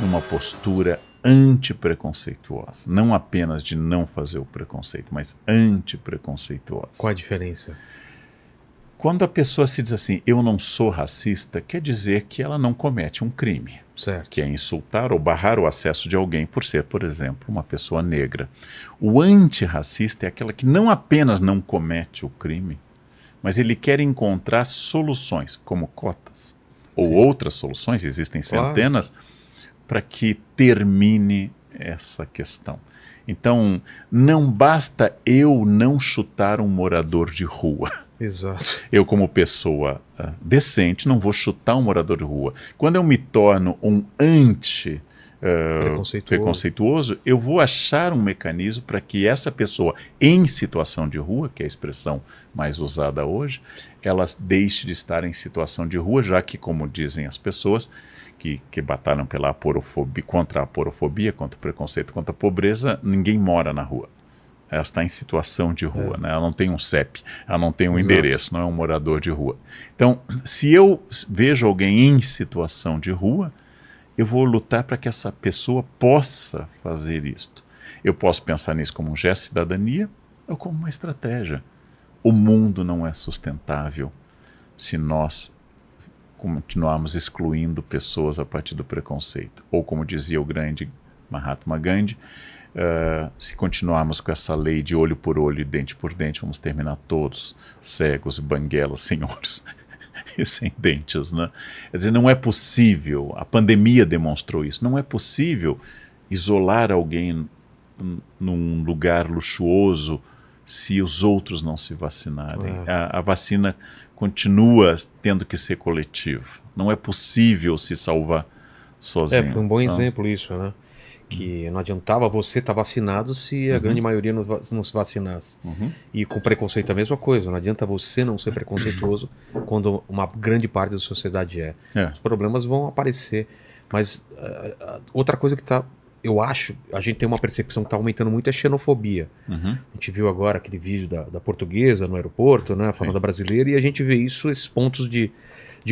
numa postura antipreconceituosa. Não apenas de não fazer o preconceito, mas antipreconceituosa. Qual a diferença? Quando a pessoa se diz assim, eu não sou racista, quer dizer que ela não comete um crime, Certo. que é insultar ou barrar o acesso de alguém por ser, por exemplo, uma pessoa negra. O antirracista é aquela que não apenas não comete o crime, mas ele quer encontrar soluções, como cotas, ou Sim. outras soluções, existem Claro. centenas, para que termine essa questão. Então, não basta eu não chutar um morador de rua. Exato. Eu, como pessoa decente, não vou chutar um morador de rua. Quando eu me torno um preconceituoso, eu vou achar um mecanismo para que essa pessoa em situação de rua, que é a expressão mais usada hoje, ela deixe de estar em situação de rua, já que, como dizem as pessoas que batalham pela aporofobia, contra a aporofobia, contra o preconceito, contra a pobreza, ninguém mora na rua. Ela está em situação de rua, né? Ela não tem um CEP, ela não tem um endereço, não é um morador de rua. Então, se eu vejo alguém em situação de rua, eu vou lutar para que essa pessoa possa fazer isto. Eu posso pensar nisso como um gesto de cidadania ou como uma estratégia. O mundo não é sustentável se nós continuarmos excluindo pessoas a partir do preconceito. Ou, como dizia o grande Mahatma Gandhi, se continuarmos com essa lei de olho por olho e dente por dente, vamos terminar todos cegos, banguelos, sem olhos e sem dentes, né? Quer dizer, não é possível, a pandemia demonstrou isso, não é possível isolar alguém num lugar luxuoso se os outros não se vacinarem. A vacina continua tendo que ser coletiva. Não é possível se salvar sozinho. Foi um bom exemplo isso, né? Que não adiantava você estar vacinado se a grande maioria não se vacinasse. E com preconceito a mesma coisa. Não adianta você não ser preconceituoso quando uma grande parte da sociedade é. Os problemas vão aparecer. Mas outra coisa que está... Eu acho, a gente tem uma percepção que está aumentando muito, é a xenofobia. A gente viu agora aquele vídeo da portuguesa no aeroporto, né, falando da brasileira, e a gente vê isso, esses pontos de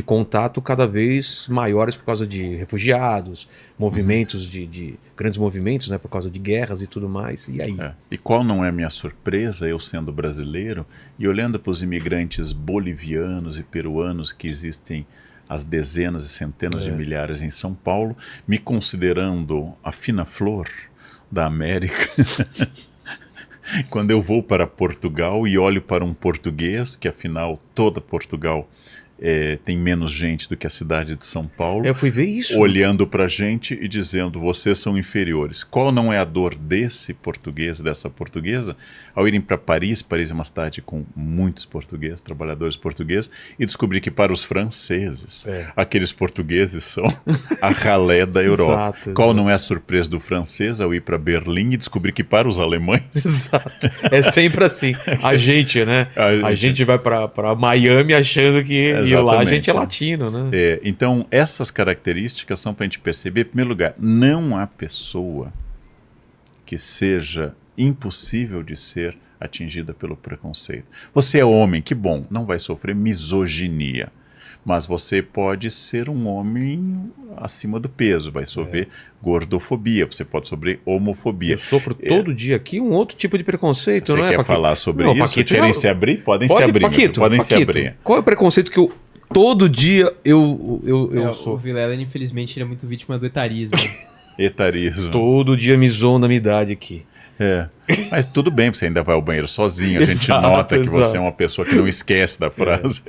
contato cada vez maiores por causa de refugiados, movimentos de grandes movimentos, né, por causa de guerras e tudo mais. E aí? E qual não é a minha surpresa, eu sendo brasileiro, e olhando para os imigrantes bolivianos e peruanos que existem as dezenas e centenas de milhares em São Paulo, me considerando a fina flor da América. Quando eu vou para Portugal e olho para um português, que afinal toda Portugal tem menos gente do que a cidade de São Paulo. Eu fui ver isso. Olhando para a gente e dizendo, vocês são inferiores. Qual não é a dor desse português, dessa portuguesa, ao irem para Paris? Paris é uma cidade com muitos portugueses, trabalhadores portugueses, e descobrir que para os franceses, aqueles portugueses são a ralé da Europa. Qual não é a surpresa do francês ao ir para Berlim e descobrir que para os alemães... Exato. É sempre assim. A gente, né? A gente vai para Miami achando que... E lá a gente é latino, né? Então, essas características são para a gente perceber, em primeiro lugar, não há pessoa que seja impossível de ser atingida pelo preconceito. Você é homem, que bom, não vai sofrer misoginia. Mas você pode ser um homem acima do peso, vai sofrer gordofobia, você pode sofrer homofobia. Eu sofro todo dia aqui um outro tipo de preconceito, você não é, quer Paquito? falar sobre não, isso? Paquito, Querem se abrir? Podem se abrir. Paquito, Podem Paquito, se abrir. Qual é o preconceito que eu todo dia eu sou? O Vilela, infelizmente, ele é muito vítima do etarismo. Etarismo. Todo dia me zoam da minha idade aqui. Mas tudo bem, você ainda vai ao banheiro sozinho, a gente nota que você é uma pessoa que não esquece da frase.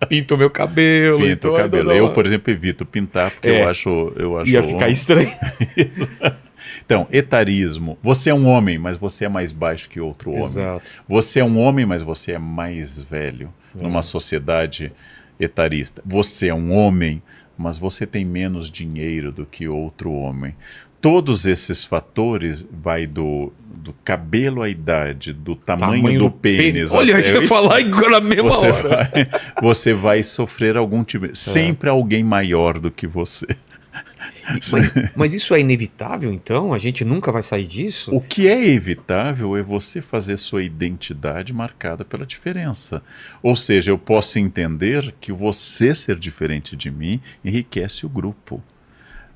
Pinto o meu cabelo. Pinto o cabelo. Eu, por exemplo, evito pintar, porque eu acho ia ficar estranho. Então, etarismo. Você é um homem, mas você é mais baixo que outro homem. Exato. Você é um homem, mas você é mais velho numa sociedade etarista. Você é um homem, mas você tem menos dinheiro do que outro homem. Todos esses fatores vai do cabelo à idade, do tamanho do pênis. Olha, eu ia falar agora na mesma hora. Você vai sofrer algum tipo... Sempre alguém maior do que você. Mas isso é inevitável, então? A gente nunca vai sair disso? O que é evitável é você fazer sua identidade marcada pela diferença. Ou seja, eu posso entender que você ser diferente de mim enriquece o grupo.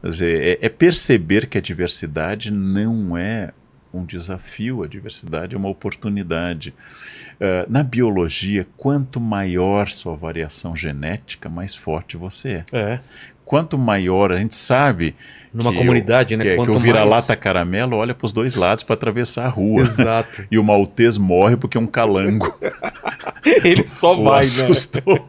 Quer dizer, é perceber que a diversidade não é um desafio, a diversidade é uma oportunidade. Na biologia, quanto maior sua variação genética, mais forte você é. Quanto maior, a gente sabe numa comunidade, né? Que o vira-lata caramelo olha para os dois lados para atravessar a rua. Exato. E o maltês morre porque um calango ele só vai, assustou.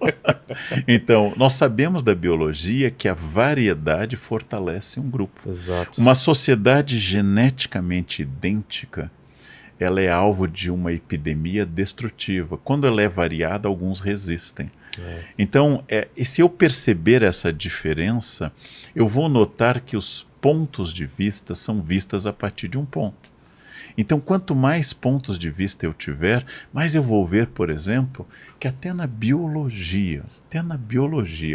Então, nós sabemos da biologia que a variedade fortalece um grupo. Exato. Uma sociedade geneticamente idêntica, ela é alvo de uma epidemia destrutiva. Quando ela é variada, alguns resistem. Então, se eu perceber essa diferença, eu vou notar que os pontos de vista são vistas a partir de um ponto. Então, quanto mais pontos de vista eu tiver, mais eu vou ver, por exemplo, que até na biologia,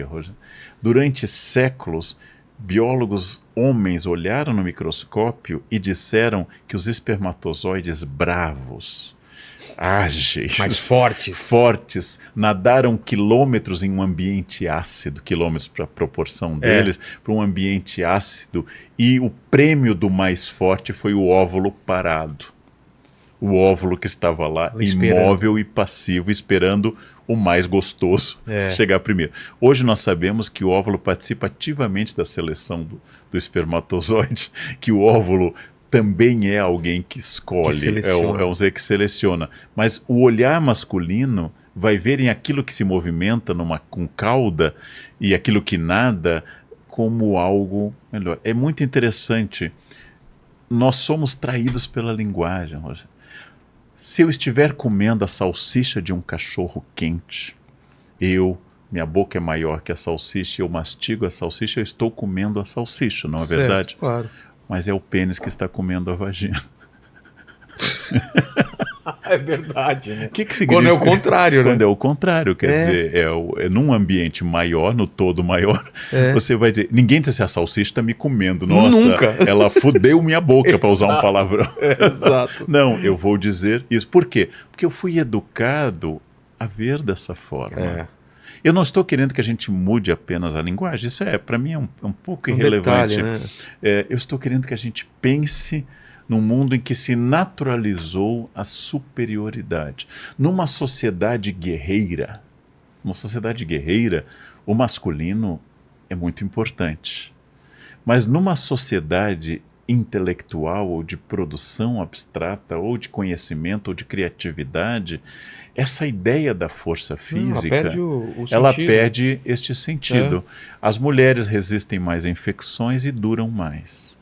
Roger, durante séculos, biólogos homens olharam no microscópio e disseram que os espermatozoides bravos, ágeis, mais fortes, nadaram quilômetros em um ambiente ácido, quilômetros para a proporção deles, para um ambiente ácido, e o prêmio do mais forte foi o óvulo parado. O óvulo que estava lá, imóvel e passivo, esperando o mais gostoso chegar primeiro. Hoje nós sabemos que o óvulo participa ativamente da seleção do espermatozoide, que o óvulo também é alguém que escolhe, é um ser que seleciona. Mas o olhar masculino vai ver em aquilo que se movimenta com cauda e aquilo que nada como algo melhor. É muito interessante. Nós somos traídos pela linguagem, Roger. Se eu estiver comendo a salsicha de um cachorro quente, minha boca é maior que a salsicha, eu mastigo a salsicha, eu estou comendo a salsicha, não é verdade? Claro. Mas é o pênis que está comendo a vagina. É verdade, né? Que significa? Quando é o contrário, né? Quando é o contrário, quer dizer, num ambiente maior, no todo maior, você vai dizer, ninguém diz assim, a salsicha está me comendo, nossa, nunca. Ela fudeu minha boca, para usar um palavrão. Exato. Não, eu vou dizer isso. Por quê? Porque eu fui educado a ver dessa forma. Eu não estou querendo que a gente mude apenas a linguagem, isso para mim é um pouco irrelevante. Detalhe, né? Eu estou querendo que a gente pense num mundo em que se naturalizou a superioridade. Numa sociedade guerreira, o masculino é muito importante. Mas numa sociedade intelectual ou de produção abstrata ou de conhecimento ou de criatividade, essa ideia da força física, ela perde este sentido. As mulheres resistem mais a infecções e duram mais.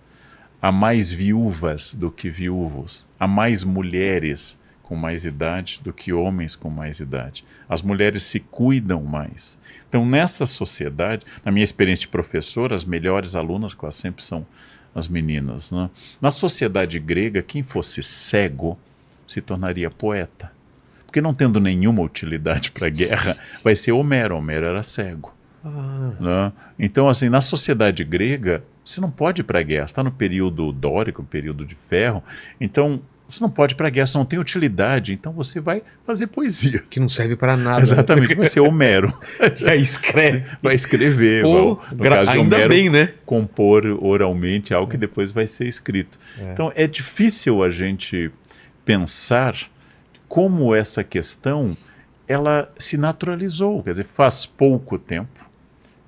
Há mais viúvas do que viúvos. Há mais mulheres com mais idade do que homens com mais idade. As mulheres se cuidam mais. Então, nessa sociedade, na minha experiência de professor, as melhores alunas quase sempre são as meninas, né? Na sociedade grega, quem fosse cego se tornaria poeta. Porque não tendo nenhuma utilidade para a guerra, vai ser Homero. Homero era cego. Né? Então, assim, na sociedade grega, você não pode ir para a guerra. Você está no período dórico, período de ferro. Então, você não pode ir para a guerra, você não tem utilidade. Então, você vai fazer poesia. Que não serve para nada. Exatamente, vai ser Homero. Vai escrever. Pô, no caso de ainda Homero, bem, né? compor oralmente algo que depois vai ser escrito. Então, é difícil a gente pensar como essa questão ela se naturalizou. Quer dizer, faz pouco tempo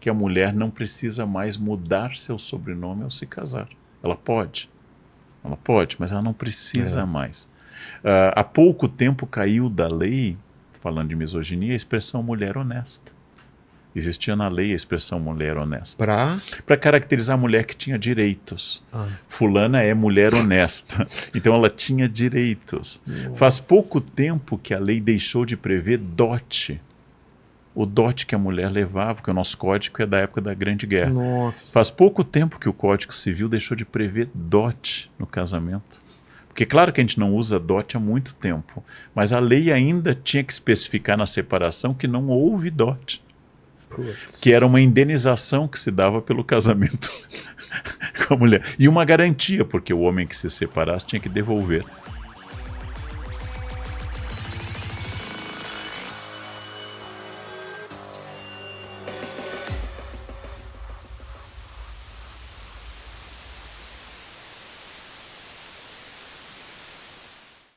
que a mulher não precisa mais mudar seu sobrenome ao se casar. Ela pode, mas ela não precisa mais. Há pouco tempo caiu da lei, falando de misoginia, a expressão mulher honesta. Existia na lei a expressão mulher honesta. Para caracterizar a mulher que tinha direitos. Fulana é mulher honesta. Então ela tinha direitos. Nossa. Faz pouco tempo que a lei deixou de prever dote. O dote que a mulher levava, que o nosso código é da época da Grande Guerra. Nossa. Faz pouco tempo que o Código Civil deixou de prever dote no casamento. Porque claro que a gente não usa dote há muito tempo, mas a lei ainda tinha que especificar na separação que não houve dote. Que era uma indenização que se dava pelo casamento com a mulher. E uma garantia, porque o homem que se separasse tinha que devolver